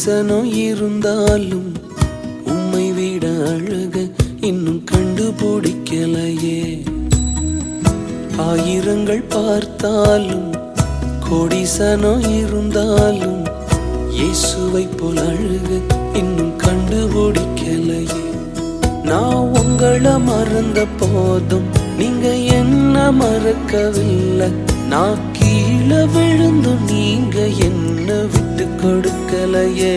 சனம் இருந்தாலும் உம்மை விட அழக இன்னும் கண்டுபிடிக்கலையே. ஆயிரங்கள் பார்த்தாலும் கோடி சனம் இருந்தாலும் இயேசுவை போல் அழக இன்னும் கண்டுபிடிக்கலையே. நான் உங்களை மறந்த போதும் நீங்க என்ன மறக்கவில்லை. நான் கீழே விழுந்து நீங்க என்ன விட்டு கொடுக்கலையே.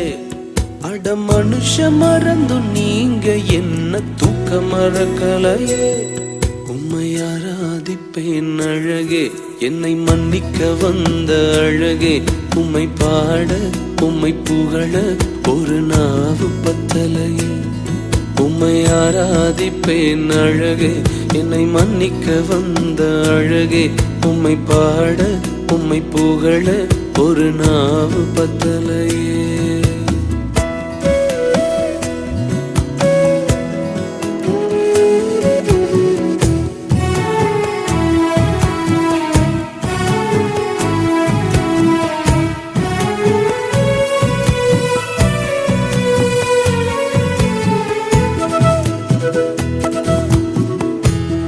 அட மனுஷ மறந்து நீங்க என்ன தூக்க மறக்கலையே. உம்மை ஆராதிப்பேன் அழகே, என்னை மன்னிக்க வந்த அழகே. உம்மை பாட உம்மை புகழ ஒரு நாவு பத்தலையே. உம்மை ஆராதிப்பேன் அழகே, என்னை மன்னிக்க வந்த அழகே. உம்மை பாட உம்மை புகழ ஒரு நாவு பத்தலையே.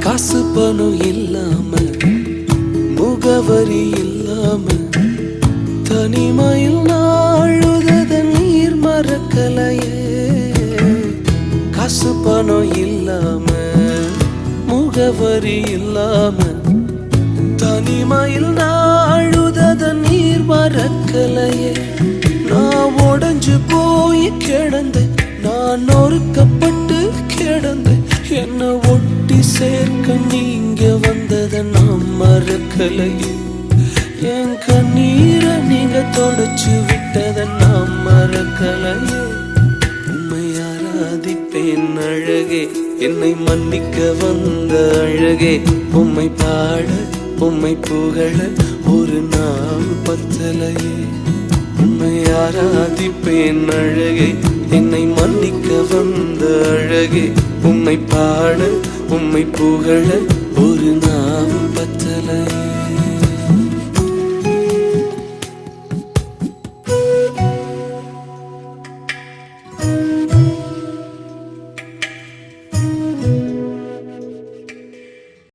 காசு பணம் இல்லாம முகவரி இல்லாம தனிமையில் நாழுத நீர் மறக்கலையே. காசு பணம் இல்லாம முகவரி இல்லாம தனிமையில் நாழுத நீர் மறக்கலையே. நான் உடைஞ்சு போய் கிடந்தேன், நான் நொறுக்கப்பட்டு கிடந்தேன். என்ன ஒட்டி சேர்க்க நீங்க வந்தத நான் மறக்கலையே. என் கண்ணீரை நீங்க தொடச்சு விட்டத நான் மறக்கலையே. உம்மை ஆராதிப்பேன் அழகே, என்னை மன்னிக்க வந்த அழகே. உம்மை பாட உம்மை புகழ ஒரு நாவு பத்தலையே. உம்மை ஆராதிப்பேன் அழகே, என்னை மன்னிக்க வந்த அழகே. உம்மை பாட உம்மை புகழ